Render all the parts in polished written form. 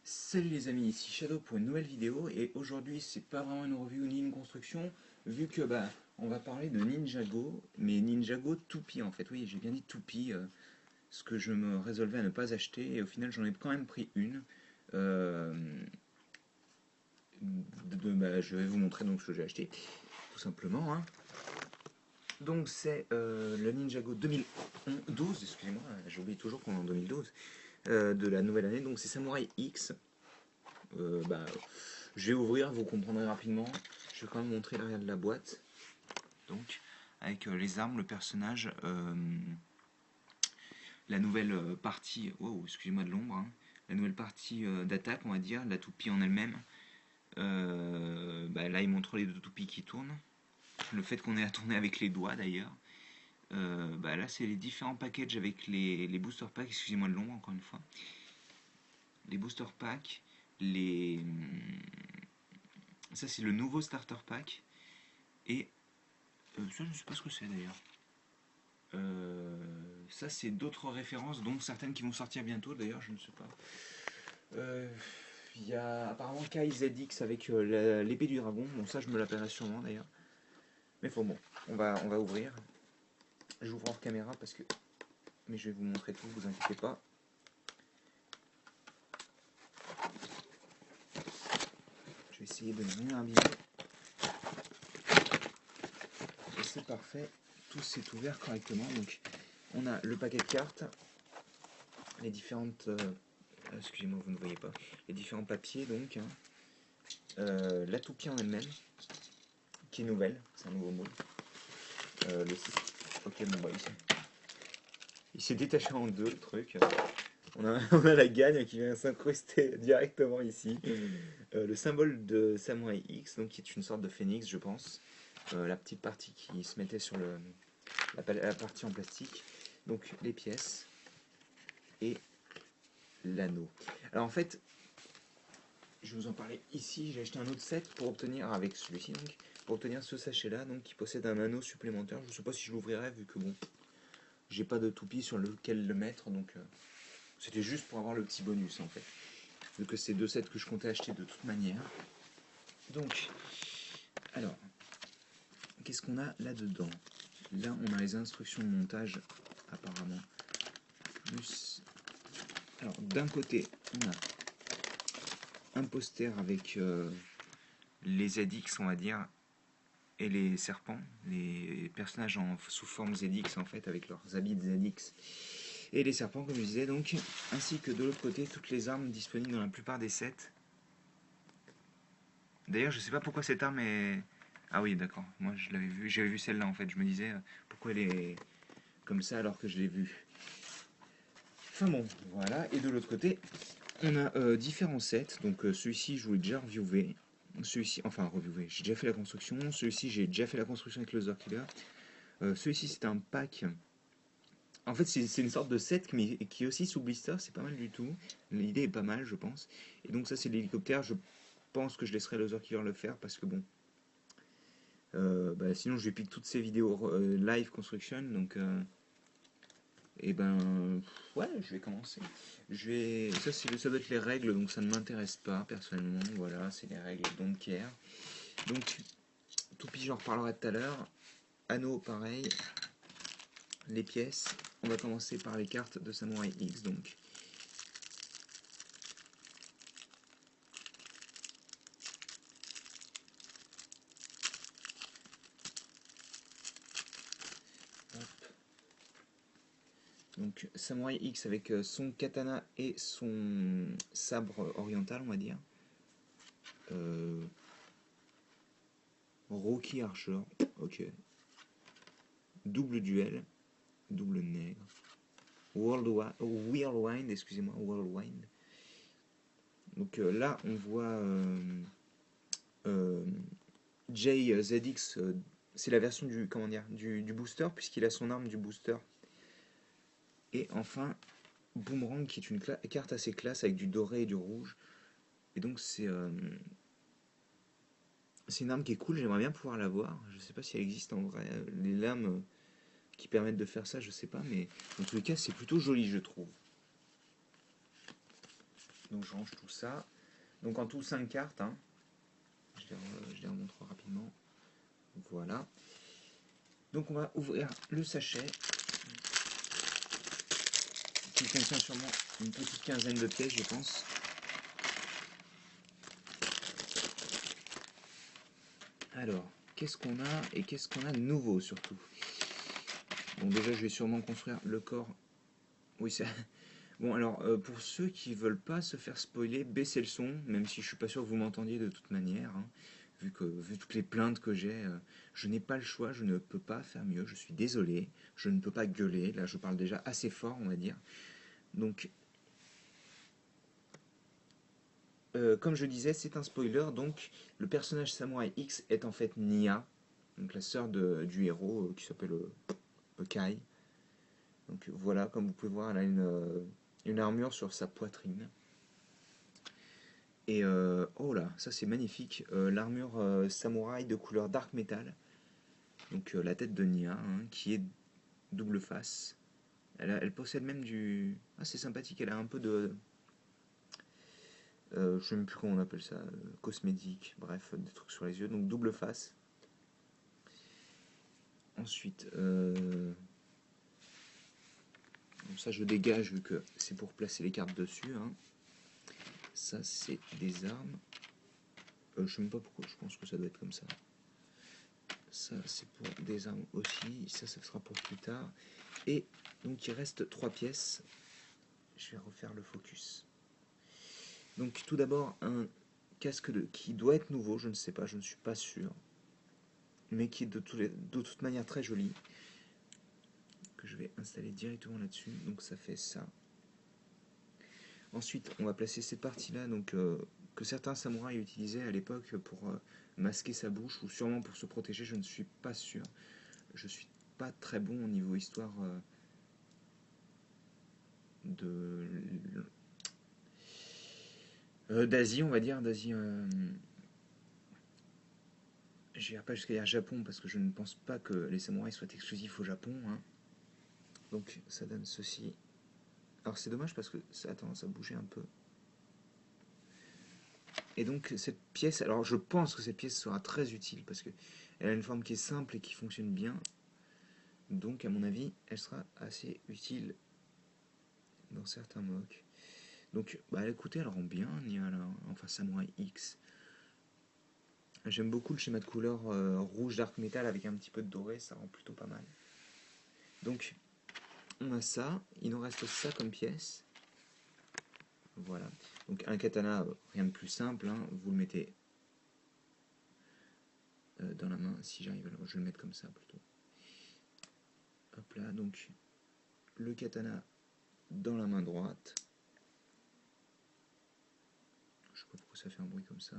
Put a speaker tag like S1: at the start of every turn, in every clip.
S1: Salut les amis, ici Shadow pour une nouvelle vidéo et aujourd'hui c'est pas vraiment une review ni une construction vu que on va parler de Ninjago, mais Ninjago toupie en fait, oui j'ai bien dit toupie, ce que je me résolvais à ne pas acheter et au final j'en ai quand même pris une. Euh, je vais vous montrer donc ce que j'ai acheté tout simplement, hein. Donc c'est le Ninjago 2012, excusez-moi, j'oublie toujours qu'on est en 2012, de la nouvelle année, donc c'est Samurai X. Euh, bah, je vais ouvrir, vous comprendrez rapidement. Je vais quand même montrer l'arrière de la boîte. Donc, avec les armes, le personnage, la nouvelle partie. Oh, excusez-moi de l'ombre. Hein, la nouvelle partie d'attaque, on va dire, la toupie en elle-même. Là, il montre les deux toupies qui tournent. Le fait qu'on ait à tourner avec les doigts d'ailleurs. Là, c'est les différents packages avec les booster packs. Excusez-moi de l'ombre, encore une fois. Les booster packs, les. Ça, c'est le nouveau starter pack. Et ça, je ne sais pas ce que c'est d'ailleurs. Ça, c'est d'autres références, dont certaines qui vont sortir bientôt d'ailleurs, je ne sais pas. Il y a apparemment KZX avec l'épée du dragon. Bon, ça, je me l'appellerai sûrement d'ailleurs. Mais bon, on va ouvrir. J'ouvre hors caméra parce que. Mais je vais vous montrer tout, vous inquiétez pas. Je vais essayer de ne rien abîmer. Et c'est parfait. Tout s'est ouvert correctement. Donc, on a le paquet de cartes, les différentes. Excusez-moi, vous ne voyez pas. Les différents papiers, donc. Hein. La toupie en elle-même, qui est nouvelle, c'est un nouveau moule. Le Ok, bon, il s'est détaché en deux, le truc. On a la gagne qui vient s'incruster directement ici. Le symbole de Samurai X, donc qui est une sorte de phénix, je pense. La petite partie qui se mettait sur la partie en plastique. Donc les pièces et l'anneau. Alors en fait, je vais vous en parler ici. J'ai acheté un autre set pour obtenir, avec celui-ci donc, pour obtenir ce sachet là, donc qui possède un anneau supplémentaire. Je ne sais pas si je l'ouvrirai vu que bon, j'ai pas de toupie sur lequel le mettre, donc c'était juste pour avoir le petit bonus en fait. Vu que c'est deux sets que je comptais acheter de toute manière. Donc, alors, qu'est-ce qu'on a là-dedans? Là, on a les instructions de montage, apparemment. Plus. Alors, d'un côté, on a un poster avec les ZX, on va dire, et les serpents, les personnages sous forme ZX en fait, avec leurs habits de ZX. Et les serpents, comme je disais, donc, ainsi que de l'autre côté, toutes les armes disponibles dans la plupart des sets. D'ailleurs, je sais pas pourquoi cette arme est. Ah oui, d'accord. Moi, je l'avais vu. J'avais vu celle-là en fait. Je me disais pourquoi elle est comme ça alors que je l'ai vue. Enfin bon, voilà. Et de l'autre côté, on a différents sets. Donc celui-ci, je vous l'ai déjà reviewé. Celui-ci, enfin reviewé. J'ai déjà fait la construction. Celui-ci, j'ai déjà fait la construction avec le Zor Killer. Celui-ci, c'est un pack. En fait, c'est une sorte de set qui est aussi sous blister. C'est pas mal du tout. L'idée est pas mal, je pense. Et donc ça, c'est l'hélicoptère. Je pense que je laisserai le Zor Killer le faire parce que bon. Sinon, je vais piquer toutes ces vidéos live construction, donc et ouais, je vais commencer. Ça doit être les règles, donc ça ne m'intéresse pas personnellement. Voilà, c'est les règles, don't care. Donc, toupie, j'en reparlerai tout à l'heure. Anneau, pareil. Les pièces. On va commencer par les cartes de Samurai X, donc. Donc Samurai X avec son katana et son sabre oriental, on va dire. Rocky Archer, ok. Double duel, double nègre. Whirlwind, excusez-moi, Whirlwind. Donc là, on voit euh, JZX, c'est la version du, comment dire, du booster, puisqu'il a son arme du booster. Et enfin, Boomerang, qui est une carte assez classe avec du doré et du rouge. Et donc, c'est une arme qui est cool, j'aimerais bien pouvoir l'avoir. Je sais pas si elle existe en vrai. Les lames qui permettent de faire ça, je sais pas, mais en tous les cas, c'est plutôt joli, je trouve. Donc je range tout ça. Donc en tout 5 cartes. Hein. Je les remontre rapidement. Voilà. Donc on va ouvrir le sachet qui contient sûrement une petite quinzaine de pièces, je pense. Alors, qu'est-ce qu'on a et qu'est-ce qu'on a de nouveau surtout? Bon, déjà, je vais sûrement construire le corps. Oui, c'est... Bon, alors, pour ceux qui veulent pas se faire spoiler, baissez le son, même si je suis pas sûr que vous m'entendiez de toute manière. Hein, vu toutes les plaintes que j'ai, je n'ai pas le choix, je ne peux pas faire mieux, je suis désolé, je ne peux pas gueuler. Là, je parle déjà assez fort, on va dire. Donc, comme je disais, c'est un spoiler, donc le personnage Samurai X est en fait Nya, donc la sœur du héros qui s'appelle Kai. Donc voilà, comme vous pouvez voir, elle a une armure sur sa poitrine. Et oh là, ça c'est magnifique, l'armure samouraï de couleur dark metal. Donc la tête de Nya, hein, qui est double face. Elle possède même du... Ah, c'est sympathique, elle a un peu de... je ne sais même plus comment on appelle ça, cosmétique, bref, des trucs sur les yeux, donc double face. Ensuite, ça je dégage vu que c'est pour placer les cartes dessus. Hein. Ça c'est des armes. Je ne sais même pas pourquoi, je pense que ça doit être comme ça. Ça c'est pour des armes aussi, ça sera pour plus tard. Et donc il reste 3 pièces. Je vais refaire le focus. Donc tout d'abord un casque qui doit être nouveau, je ne sais pas, je ne suis pas sûr. Mais qui est de toute manière très joli. Que je vais installer directement là-dessus. Donc ça fait ça. Ensuite, on va placer cette partie-là, donc que certains samouraïs utilisaient à l'époque pour masquer sa bouche ou sûrement pour se protéger. Je ne suis pas sûr. Je suis pas très bon au niveau histoire d'Asie, on va dire, d'Asie. J'irai pas jusqu'à dire Japon parce que je ne pense pas que les samouraïs soient exclusifs au Japon. Hein. Donc ça donne ceci. Alors c'est dommage parce que ça a tendance à bouger un peu. Et donc cette pièce, alors je pense que cette pièce sera très utile parce qu'elle a une forme qui est simple et qui fonctionne bien. Donc à mon avis, elle sera assez utile dans certains mocks. Donc bah écoutez, elle rend bien, enfin Samurai X. J'aime beaucoup le schéma de couleur rouge dark metal avec un petit peu de doré, ça rend plutôt pas mal. Donc on a ça, il nous reste ça comme pièce. Voilà. Donc un katana, rien de plus simple, hein. Vous le mettez dans la main, si j'arrive à je vais le mettre comme ça plutôt. Hop là, donc le katana dans la main droite. Je sais pas pourquoi ça fait un bruit comme ça.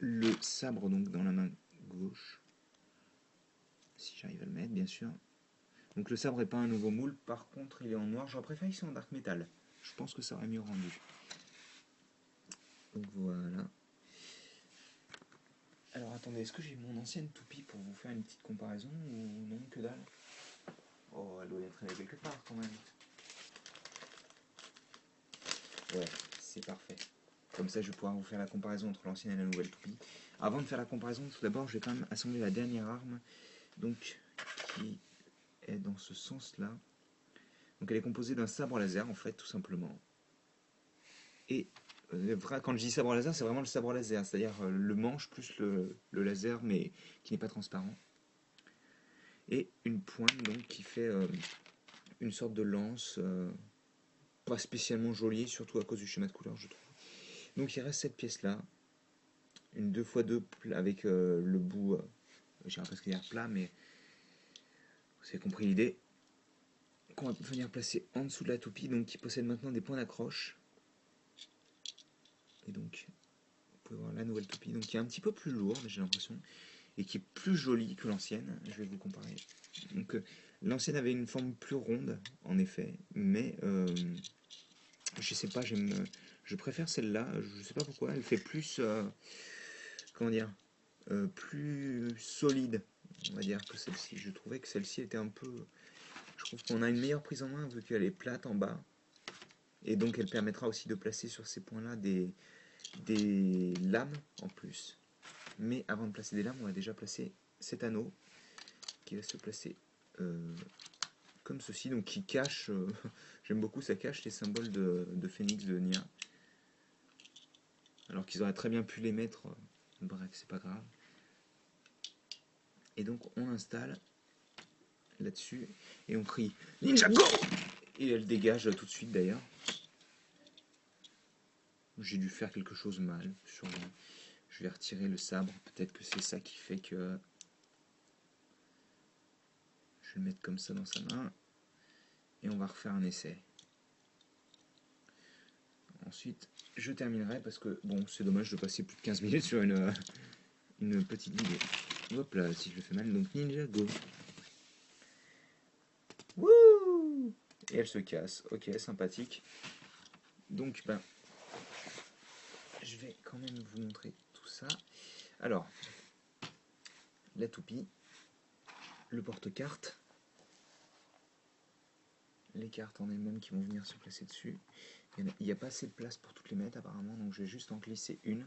S1: Le sabre donc dans la main gauche. Si j'arrive à le mettre, bien sûr. Donc le sabre n'est pas un nouveau moule, par contre il est en noir. J'aurais préféré ici en dark metal. Je pense que ça aurait mieux rendu. Donc voilà. Alors attendez, est-ce que j'ai mon ancienne toupie pour vous faire une petite comparaison ou non, que dalle? Oh, elle doit être traînée quelque part quand même. Ouais, c'est parfait. Comme ça, je vais pouvoir vous faire la comparaison entre l'ancienne et la nouvelle toupie. Avant de faire la comparaison, tout d'abord, je vais quand même assembler la dernière arme, donc qui est dans ce sens-là. Donc elle est composée d'un sabre laser, en fait, tout simplement. Et quand je dis sabre laser, c'est vraiment le sabre laser, c'est-à-dire le manche plus le laser, mais qui n'est pas transparent. Et une pointe, donc, qui fait une sorte de lance, pas spécialement jolie, surtout à cause du schéma de couleur, je trouve. Donc il reste cette pièce-là, une 2x2 avec le bout, j'irais presque dire plat, mais vous avez compris l'idée, qu'on va venir placer en dessous de la toupie, donc qui possède maintenant des points d'accroche. Et donc, vous pouvez voir la nouvelle toupie, donc qui est un petit peu plus lourde, j'ai l'impression, et qui est plus jolie que l'ancienne. Je vais vous comparer. Donc l'ancienne avait une forme plus ronde, en effet, mais je sais pas, je préfère celle-là. Je sais pas pourquoi. Elle fait plus, comment dire, plus solide. On va dire que celle-ci, je trouvais que celle-ci était un peu... Je trouve qu'on a une meilleure prise en main vu qu'elle est plate en bas. Et donc elle permettra aussi de placer sur ces points-là des lames en plus. Mais avant de placer des lames, on va déjà placer cet anneau qui va se placer comme ceci, donc qui cache, j'aime beaucoup, ça cache les symboles de Phénix de Nia. Alors qu'ils auraient très bien pu les mettre, bref, c'est pas grave. Et donc on installe là-dessus et on crie Ninja Go! Et elle dégage tout de suite d'ailleurs. J'ai dû faire quelque chose mal, sûrement. Je vais retirer le sabre, peut-être que c'est ça qui fait que... Je vais le mettre comme ça dans sa main. Et on va refaire un essai. Ensuite, je terminerai parce que, bon, c'est dommage de passer plus de 15 minutes sur une petite vidéo. Hop là, si je le fais mal, donc Ninja Go. Wouh! Et elle se casse, ok, sympathique. Donc, ben, je vais quand même vous montrer tout ça. Alors, la toupie, le porte-carte, les cartes en elles-mêmes qui vont venir se placer dessus. Il n'y a pas assez de place pour toutes les mettre apparemment, donc je vais juste en glisser une.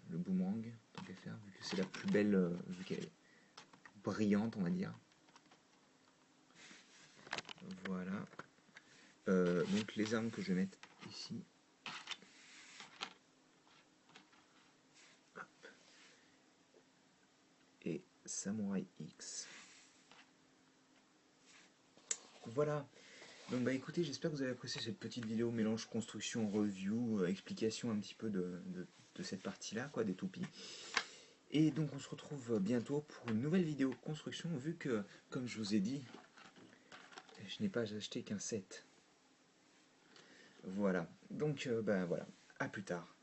S1: Le boomerang, tant qu'à faire, vu que c'est la plus belle, vu qu'elle est brillante, on va dire. Voilà. Donc les armes que je vais mettre ici. Hop. Et Samurai X. Voilà. Donc bah écoutez, j'espère que vous avez apprécié cette petite vidéo mélange construction, review, explication un petit peu de cette partie-là, quoi, des toupies. Et donc on se retrouve bientôt pour une nouvelle vidéo construction, vu que, comme je vous ai dit, je n'ai pas acheté qu'un set. Voilà. Donc bah voilà. À plus tard.